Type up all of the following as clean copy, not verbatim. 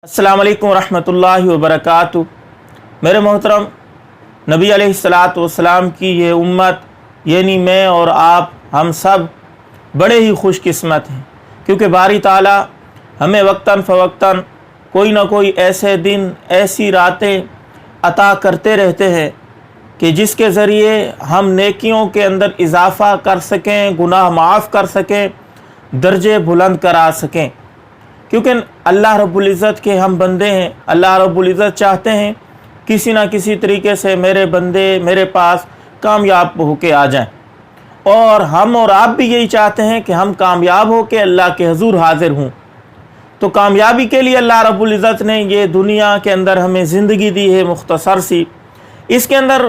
السلام علیکم ورحمۃ اللہ وبرکاتہ۔ میرے محترم نبی علیہ الصلاۃ والسلام کی یہ امت یعنی میں اور آپ ہم سب بڑے ہی خوش قسمت ہیں، کیونکہ باری تعالیٰ ہمیں وقتاً فوقتاً کوئی نہ کوئی ایسے دن ایسی راتیں عطا کرتے رہتے ہیں کہ جس کے ذریعے ہم نیکیوں کے اندر اضافہ کر سکیں، گناہ معاف کر سکیں، درجے بلند کرا سکیں، کیونکہ اللہ رب العزت کے ہم بندے ہیں۔ اللہ رب العزت چاہتے ہیں کسی نہ کسی طریقے سے میرے بندے میرے پاس کامیاب ہو کے آ جائیں، اور ہم اور آپ بھی یہی چاہتے ہیں کہ ہم کامیاب ہو کے اللہ کے حضور حاضر ہوں۔ تو کامیابی کے لیے اللہ رب العزت نے یہ دنیا کے اندر ہمیں زندگی دی ہے مختصر سی۔ اس کے اندر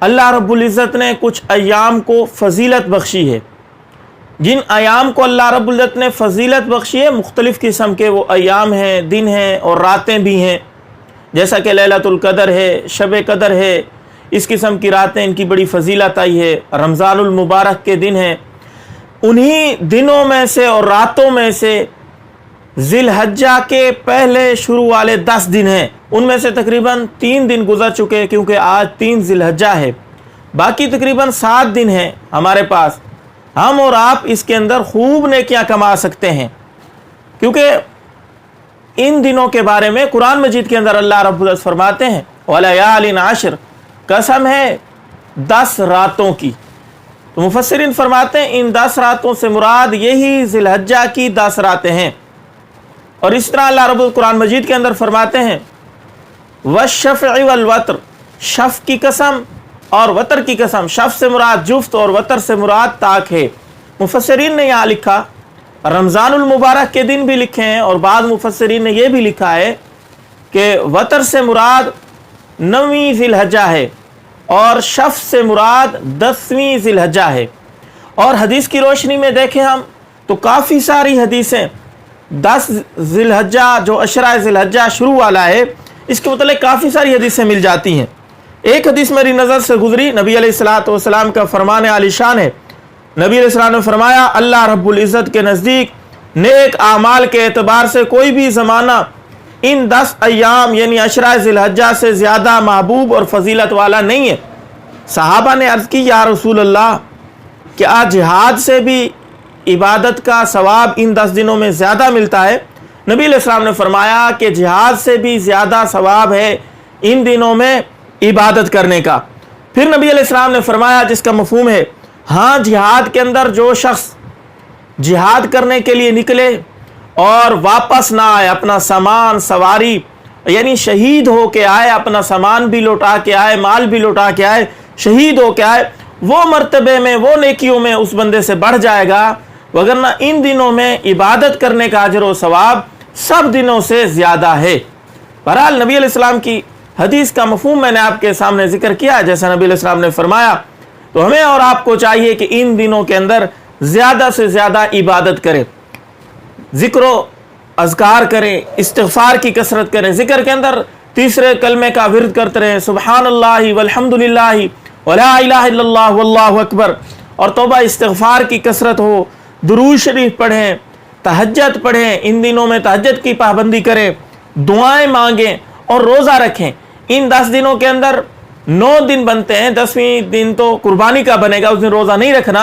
اللہ رب العزت نے کچھ ایام کو فضیلت بخشی ہے۔ جن ایام کو اللہ رب العزت نے فضیلت بخشی ہے، مختلف قسم کے وہ ایام ہیں، دن ہیں اور راتیں بھی ہیں، جیسا کہ لیلۃ القدر ہے، شب قدر ہے، اس قسم کی راتیں ان کی بڑی فضیلت آئی ہے۔ رمضان المبارک کے دن ہیں، انہی دنوں میں سے اور راتوں میں سے ذی الحجہ کے پہلے شروع والے 10 دن ہیں، ان میں سے تقریباً 3 دن گزر چکے، کیونکہ آج 3 ذی الحجہ ہے، باقی تقریباً 7 دن ہیں ہمارے پاس۔ ہم اور آپ اس کے اندر خوب نیکیاں کما سکتے ہیں، کیونکہ ان دنوں کے بارے میں قرآن مجید کے اندر اللہ رب العزت فرماتے ہیں وَلَيَالٍ عَشْرٍ، قسم ہے 10 راتوں کی۔ تو مفسرین فرماتے ہیں ان 10 راتوں سے مراد یہی ذی الحجہ کی 10 راتیں ہیں۔ اور اس طرح اللہ رب العزت قرآن مجید کے اندر فرماتے ہیں وَالشَّفْعِ وَالْوَتْرِ، شفع کی قسم اور وتر کی قسم۔ شفع سے مراد جفت اور وتر سے مراد طاق ہے۔ مفسرین نے یہاں لکھا، رمضان المبارک کے دن بھی لکھے ہیں، اور بعض مفسرین نے یہ بھی لکھا ہے کہ وتر سے مراد 9ویں ذی الحجہ ہے اور شفع سے مراد 10ویں ذی الحجہ ہے۔ اور حدیث کی روشنی میں دیکھیں ہم تو کافی ساری حدیثیں 10 ذی الحجہ جو عشرہ ذی الحجہ شروع والا ہے، اس کے متعلق کافی ساری حدیثیں مل جاتی ہیں۔ ایک حدیث میری نظر سے گزری، نبی علیہ الصلاۃ والسلام کا فرمان عالی شان ہے۔ نبی علیہ السلام نے فرمایا اللہ رب العزت کے نزدیک نیک اعمال کے اعتبار سے کوئی بھی زمانہ ان 10 ایام یعنی عشرہ ذی الحجہ سے زیادہ محبوب اور فضیلت والا نہیں ہے۔ صحابہ نے عرض کی یا رسول اللہ، کیا جہاد سے بھی عبادت کا ثواب ان 10 دنوں میں زیادہ ملتا ہے؟ نبی علیہ السلام نے فرمایا کہ جہاد سے بھی زیادہ ثواب ہے ان دنوں میں عبادت کرنے کا۔ پھر نبی علیہ السلام نے فرمایا جس کا مفہوم ہے ہاں جہاد کے اندر جو شخص جہاد کرنے کے لیے نکلے اور واپس نہ آئے، اپنا سامان سواری یعنی شہید ہو کے آئے، اپنا سامان بھی لوٹا کے آئے، مال بھی لوٹا کے آئے، شہید ہو کے آئے، وہ مرتبے میں وہ نیکیوں میں اس بندے سے بڑھ جائے گا، وگرنہ ان دنوں میں عبادت کرنے کا اجر و ثواب سب دنوں سے زیادہ ہے۔ بہرحال نبی علیہ السلام کی حدیث کا مفہوم میں نے آپ کے سامنے ذکر کیا، جیسا نبی علیہ السلام نے فرمایا، تو ہمیں اور آپ کو چاہیے کہ ان دنوں کے اندر زیادہ سے زیادہ عبادت کریں، ذکر و اذکار کریں، استغفار کی کثرت کریں۔ ذکر کے اندر تیسرے کلمے کا ورد کرتے رہیں، سبحان اللہ والحمد للہ ولا الہ الا اللہ واللہ اکبر، اور توبہ استغفار کی کثرت ہو، درود شریف پڑھیں، تہجد پڑھیں، ان دنوں میں تہجد کی پابندی کریں، دعائیں مانگیں اور روزہ رکھیں۔ ان 10 دنوں کے اندر 9 دن بنتے ہیں، 10ویں دن تو قربانی کا بنے گا، اس دن روزہ نہیں رکھنا۔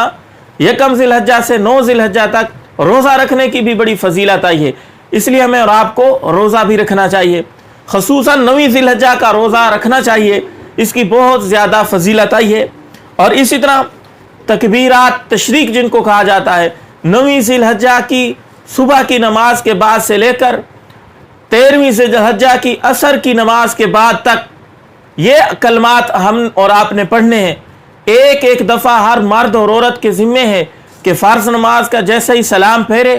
1 ذی الحجہ سے 9 ذی الحجہ تک روزہ رکھنے کی بھی بڑی فضیلت آئی ہے، اس لیے ہمیں اور آپ کو روزہ بھی رکھنا چاہیے، خصوصاً 9ویں ذی الحجہ کا روزہ رکھنا چاہیے، اس کی بہت زیادہ فضیلت آئی ہے۔ اور اسی طرح تکبیرات تشریق جن کو کہا جاتا ہے، 9ویں ذی الحجہ کی صبح کی نماز کے بعد سے لے کر 13ویں ذی الحجہ کی عصر کی نماز کے بعد تک یہ کلمات ہم اور آپ نے پڑھنے ہیں۔ ایک ایک دفعہ ہر مرد اور عورت کے ذمے ہے کہ فرض نماز کا جیسے ہی سلام پھیرے،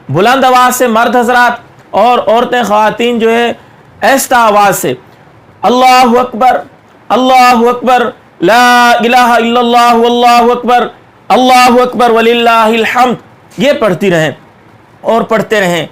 بلند آواز سے مرد حضرات اور عورتیں خواتین جو ہے ایستا آواز سے اللہ اکبر لا الہ الا اللہ واللہ اکبر وللہ الحمد یہ پڑھتی رہیں اور پڑھتے رہیں۔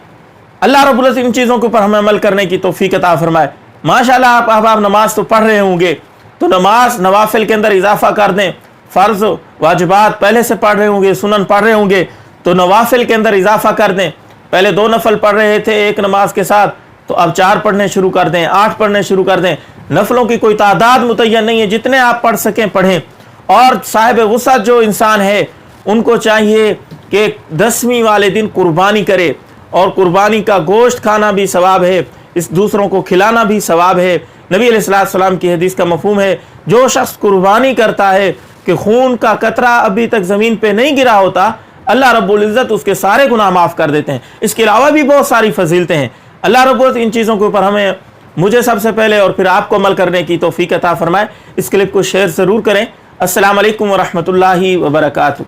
اللہ رب العزت ان چیزوں کے اوپر ہمیں عمل کرنے کی توفیق عطا فرمائے۔ ماشاءاللہ آپ احباب نماز تو پڑھ رہے ہوں گے، تو نماز نوافل کے اندر اضافہ کر دیں، فرض واجبات پہلے سے پڑھ رہے ہوں گے، سنن پڑھ رہے ہوں گے، تو نوافل کے اندر اضافہ کر دیں۔ پہلے 2 نفل پڑھ رہے تھے ایک نماز کے ساتھ، تو اب 4 پڑھنے شروع کر دیں، 8 پڑھنے شروع کر دیں۔ نفلوں کی کوئی تعداد متعین نہیں ہے، جتنے آپ پڑھ سکیں پڑھیں۔ اور صاحب وسعت جو انسان ہے ان کو چاہیے کہ 10ویں والے دن قربانی کرے، اور قربانی کا گوشت کھانا بھی ثواب ہے، اس دوسروں کو کھلانا بھی ثواب ہے۔ نبی علیہ السلام کی حدیث کا مفہوم ہے جو شخص قربانی کرتا ہے کہ خون کا قطرہ ابھی تک زمین پہ نہیں گرا ہوتا، اللہ رب العزت اس کے سارے گناہ معاف کر دیتے ہیں۔ اس کے علاوہ بھی بہت ساری فضیلتیں ہیں۔ اللہ رب العزت ان چیزوں کے اوپر مجھے سب سے پہلے اور پھر آپ کو عمل کرنے کی توفیق عطا فرمائے۔ اس کلپ کو شیئر ضرور کریں۔ السلام علیکم ورحمۃ اللہ وبرکاتہ۔